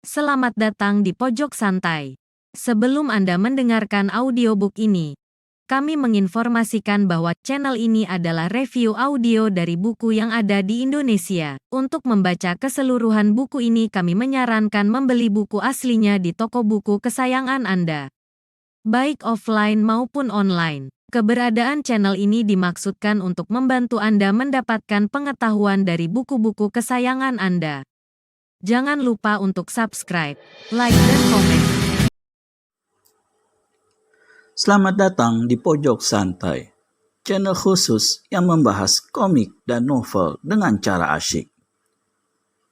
Selamat datang di Pojok Santai. Sebelum Anda mendengarkan audiobook ini, kami menginformasikan bahwa channel ini adalah review audio dari buku yang ada di Indonesia. Untuk membaca keseluruhan buku ini, kami menyarankan membeli buku aslinya di toko buku kesayangan Anda, baik offline maupun online. Keberadaan channel ini dimaksudkan untuk membantu Anda mendapatkan pengetahuan dari buku-buku kesayangan Anda. Jangan lupa untuk subscribe, like, dan komen. Selamat datang di Pojok Santai, channel khusus yang membahas komik dan novel dengan cara asyik.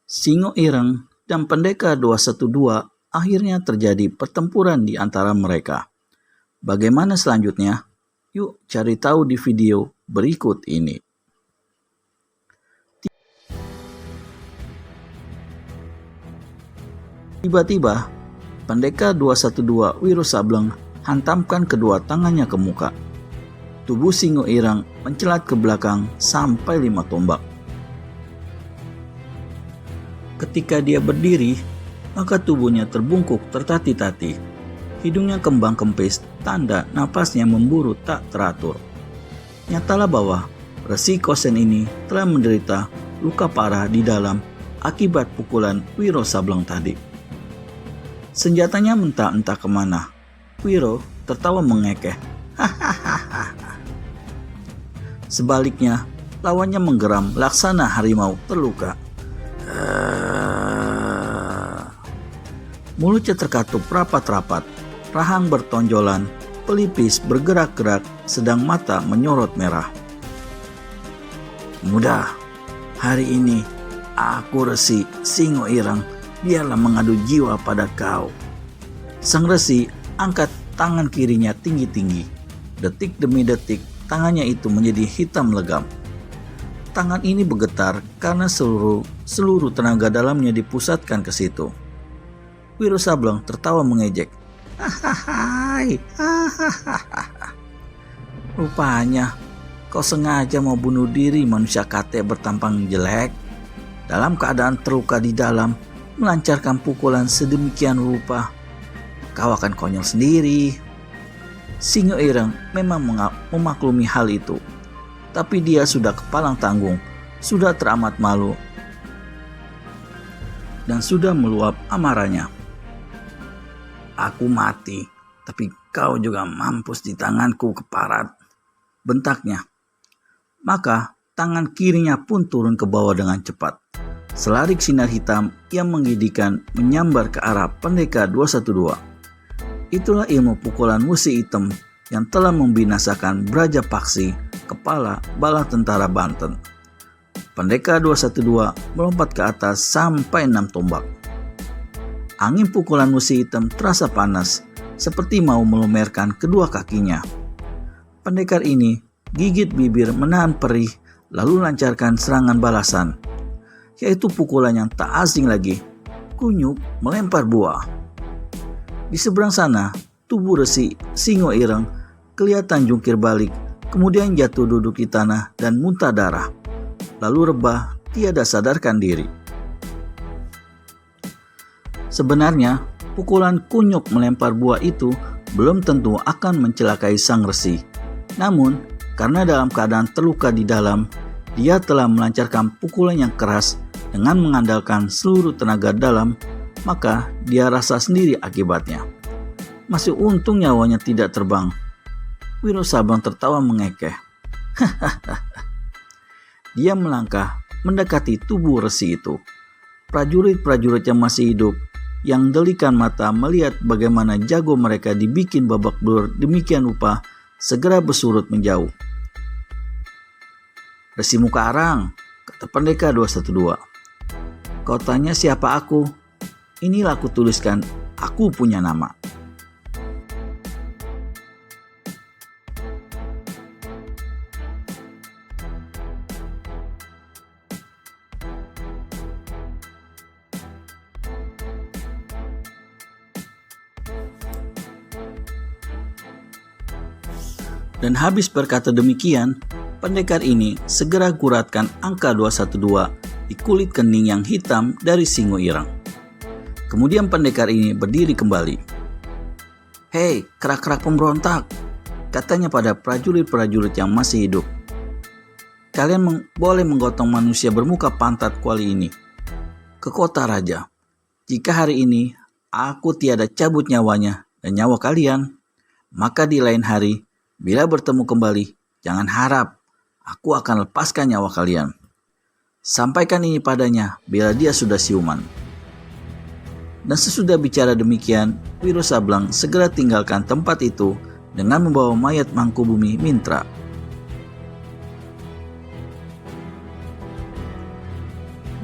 Singo Ireng dan Pendekar 212 akhirnya terjadi pertempuran di antara mereka. Bagaimana selanjutnya? Yuk cari tahu di video berikut ini. Tiba-tiba, Pendekar 212 Wiro Sableng hantamkan kedua tangannya ke muka. Tubuh Singo Ireng mencelat ke belakang sampai 5 tombak. Ketika dia berdiri, maka tubuhnya terbungkuk tertati-tati. Hidungnya kembang kempis, tanda napasnya memburu tak teratur. Nyatalah bahwa Resi Kosen ini telah menderita luka parah di dalam akibat pukulan Wiro Sableng tadi. Senjatanya mentah-entah kemana. Wiro tertawa mengekeh. Sebaliknya, lawannya menggeram laksana harimau terluka. Mulutnya terkatup rapat-rapat, rahang bertonjolan, pelipis bergerak-gerak, sedang mata menyorot merah. Mudah, hari ini aku Resi Singo Ireng, biarlah mengadu jiwa pada kau. Sang Resi angkat tangan kirinya tinggi-tinggi. Detik demi detik, tangannya itu menjadi hitam legam. Tangan ini bergetar karena seluruh tenaga dalamnya dipusatkan ke situ. Wiro Sableng tertawa mengejek. Rupanya kau sengaja mau bunuh diri, manusia kate bertampang jelek. Dalam keadaan terluka di dalam, melancarkan pukulan sedemikian rupa, kau akan konyol sendiri. Singo Ireng memang memaklumi hal itu, tapi dia sudah kepalang tanggung, sudah teramat malu, dan sudah meluap amarahnya. Aku mati, tapi kau juga mampus di tanganku, keparat, bentaknya. Maka tangan kirinya pun turun ke bawah dengan cepat. Selarik sinar hitam yang menggidikan menyambar ke arah Pendekar 212. Itulah ilmu pukulan musi hitam yang telah membinasakan Brajapaksi, kepala bala tentara Banten. Pendekar 212 melompat ke atas sampai 6 tombak. Angin pukulan musi hitam terasa panas, seperti mau melumerkan kedua kakinya. Pendekar ini gigit bibir menahan perih, lalu lancarkan serangan balasan, yaitu pukulan yang tak asing lagi, kunyuk melempar buah. Di seberang sana, tubuh Resi Singo Ireng kelihatan jungkir balik, kemudian jatuh duduk di tanah dan muntah darah, lalu rebah tiada sadarkan diri. Sebenarnya, pukulan kunyuk melempar buah itu belum tentu akan mencelakai sang Resi. Namun, karena dalam keadaan terluka di dalam, dia telah melancarkan pukulan yang keras dengan mengandalkan seluruh tenaga dalam, maka dia rasa sendiri akibatnya. Masih untung nyawanya tidak terbang. Wiro Sableng tertawa mengekeh. Dia melangkah mendekati tubuh Resi itu. Prajurit-prajurit yang masih hidup, yang delikan mata melihat bagaimana jago mereka dibikin babak belur demikian rupa, segera bersurut menjauh. Resi muka arang, kata Pendekar 212. Kau tanya siapa aku? Inilah aku tuliskan, aku punya nama. Dan habis berkata demikian, pendekar ini segera guratkan angka 212 di kulit kening yang hitam dari Singo Ireng. Kemudian pendekar ini berdiri kembali. "Hei, kerak-kerak pemberontak," katanya pada prajurit-prajurit yang masih hidup. "Kalian boleh menggotong manusia bermuka pantat kuali ini ke kota raja. Jika hari ini aku tiada cabut nyawanya dan nyawa kalian, maka di lain hari, bila bertemu kembali, jangan harap aku akan lepaskan nyawa kalian. Sampaikan ini padanya bila dia sudah siuman." Dan sesudah bicara demikian, Wiro Sableng segera tinggalkan tempat itu dengan membawa mayat Mangkubumi Mintra.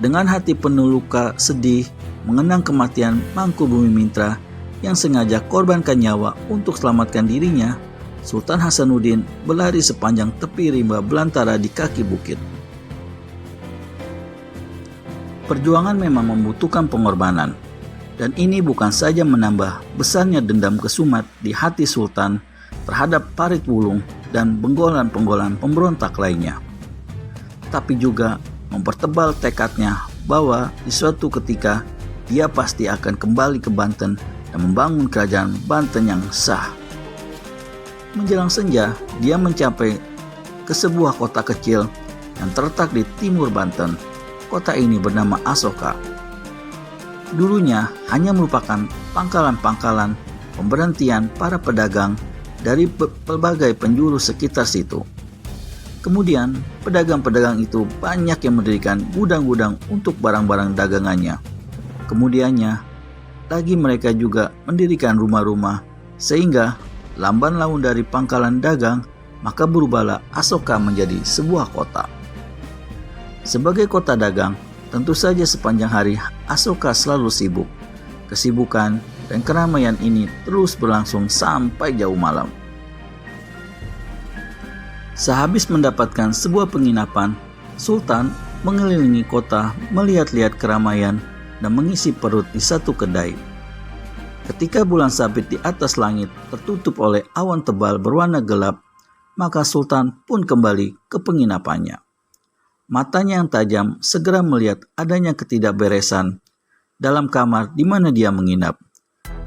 Dengan hati penuh luka sedih mengenang kematian Mangkubumi Mintra yang sengaja korbankan nyawa untuk selamatkan dirinya, Sultan Hasanuddin berlari sepanjang tepi rimba belantara di kaki bukit. Perjuangan memang membutuhkan pengorbanan, dan ini bukan saja menambah besarnya dendam kesumat di hati Sultan terhadap Parit Wulung dan penggolan-penggolan pemberontak lainnya, tapi juga mempertebal tekadnya bahwa di suatu ketika dia pasti akan kembali ke Banten dan membangun kerajaan Banten yang sah. Menjelang senja, dia mencapai ke sebuah kota kecil yang terletak di timur Banten. Kota ini bernama Asoka. Dulunya hanya merupakan pangkalan-pangkalan pemberhentian para pedagang dari berbagai penjuru sekitar situ. Kemudian, pedagang-pedagang itu banyak yang mendirikan gudang-gudang untuk barang-barang dagangannya. Kemudiannya, lagi mereka juga mendirikan rumah-rumah, sehingga lamban laun dari pangkalan dagang, maka berubahlah Asoka menjadi sebuah kota. Sebagai kota dagang, tentu saja sepanjang hari Asoka selalu sibuk. Kesibukan dan keramaian ini terus berlangsung sampai jauh malam. Sehabis mendapatkan sebuah penginapan, Sultan mengelilingi kota melihat-lihat keramaian dan mengisi perut di satu kedai. Ketika bulan sabit di atas langit tertutup oleh awan tebal berwarna gelap, maka Sultan pun kembali ke penginapannya. Matanya yang tajam segera melihat adanya ketidakberesan dalam kamar di mana dia menginap.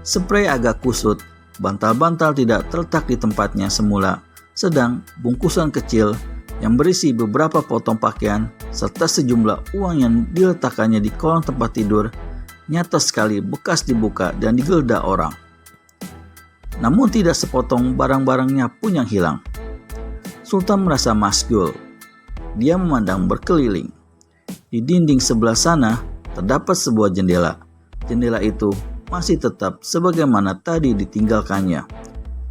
Sprei agak kusut, bantal-bantal tidak terletak di tempatnya semula, sedang bungkusan kecil yang berisi beberapa potong pakaian serta sejumlah uang yang diletakkannya di kolong tempat tidur nyata sekali bekas dibuka dan digeledah orang. Namun tidak sepotong barang-barangnya pun yang hilang. Sultan merasa masgul. Dia memandang berkeliling. Di dinding sebelah sana terdapat sebuah jendela. Jendela itu masih tetap sebagaimana tadi ditinggalkannya.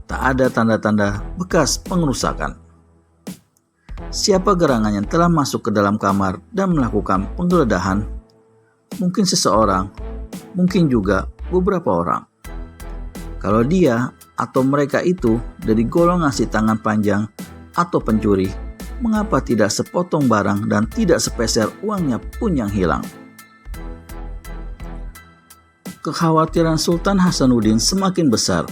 Tak ada tanda-tanda bekas pengerusakan. Siapa gerangan yang telah masuk ke dalam kamar dan melakukan penggeledahan? Mungkin seseorang, mungkin juga beberapa orang. Kalau dia atau mereka itu dari golongan si tangan panjang atau pencuri, mengapa tidak sepotong barang dan tidak sepeser uangnya pun yang hilang? Kekhawatiran Sultan Hasanuddin semakin besar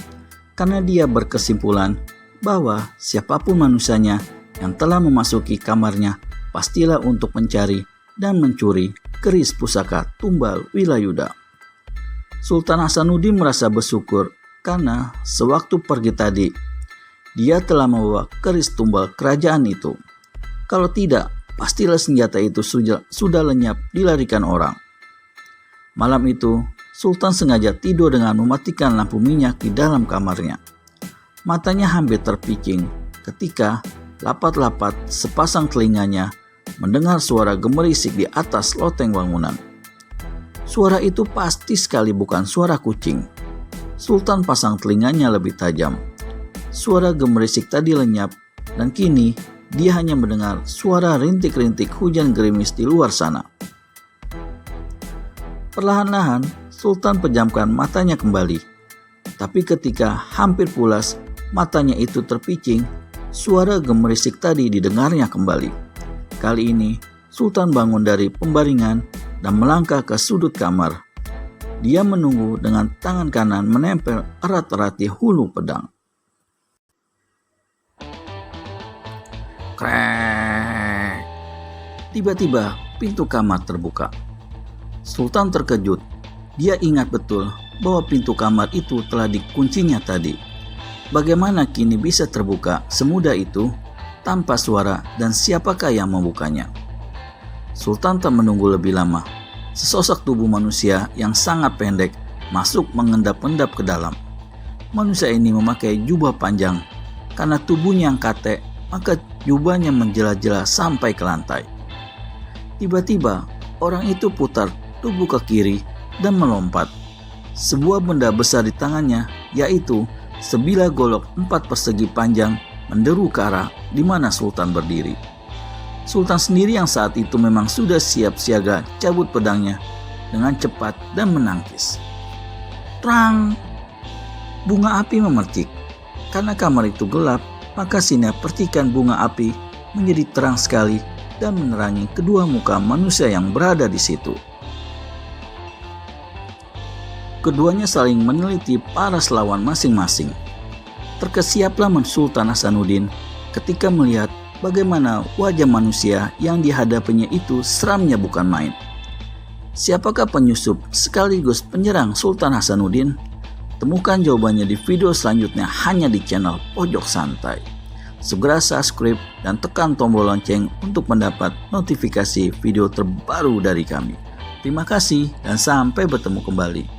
karena dia berkesimpulan bahwa siapapun manusianya yang telah memasuki kamarnya pastilah untuk mencari dan mencuri keris pusaka tumbal Wilayuda. Sultan Hasanuddin merasa bersyukur karena sewaktu pergi tadi, dia telah membawa keris tumbal kerajaan itu. Kalau tidak, pastilah senjata itu sudah lenyap dilarikan orang. Malam itu, Sultan sengaja tidur dengan mematikan lampu minyak di dalam kamarnya. Matanya hampir terpicing ketika lapat-lapat sepasang telinganya mendengar suara gemerisik di atas loteng bangunan. Suara itu pasti sekali bukan suara kucing. Sultan pasang telinganya lebih tajam. Suara gemerisik tadi lenyap dan kini dia hanya mendengar suara rintik-rintik hujan gerimis di luar sana. Perlahan-lahan, Sultan pejamkan matanya kembali. Tapi ketika hampir pulas, matanya itu terpicing, suara gemerisik tadi didengarnya kembali. Kali ini, Sultan bangun dari pembaringan dan melangkah ke sudut kamar. Dia menunggu dengan tangan kanan menempel erat-erat di hulu pedang. Krek. Tiba-tiba pintu kamar terbuka. Sultan terkejut. Dia ingat betul bahwa pintu kamar itu telah dikuncinya tadi. Bagaimana kini bisa terbuka semudah itu tanpa suara dan siapakah yang membukanya? Sultan tak menunggu lebih lama. Sesosok tubuh manusia yang sangat pendek masuk mengendap-endap ke dalam. Manusia ini memakai jubah panjang. Karena tubuhnya yang katek, maka jubahnya menjela-jela sampai ke lantai. Tiba-tiba, orang itu putar tubuh ke kiri dan melompat. Sebuah benda besar di tangannya, yaitu sebilah golok 4 persegi panjang, menderu ke arah di mana Sultan berdiri. Sultan sendiri yang saat itu memang sudah siap siaga cabut pedangnya dengan cepat dan menangkis. Terang! Bunga api memercik. Karena kamar itu gelap, maka sinar percikan bunga api menjadi terang sekali dan menerangi kedua muka manusia yang berada di situ. Keduanya saling meneliti paras lawan masing-masing. Terkesiaplah Sultan Hasanuddin ketika melihat bagaimana wajah manusia yang dihadapinya itu seramnya bukan main. Siapakah penyusup sekaligus penyerang Sultan Hasanuddin? Temukan jawabannya di video selanjutnya hanya di channel Pojok Santai. Segera subscribe dan tekan tombol lonceng untuk mendapat notifikasi video terbaru dari kami. Terima kasih dan sampai bertemu kembali.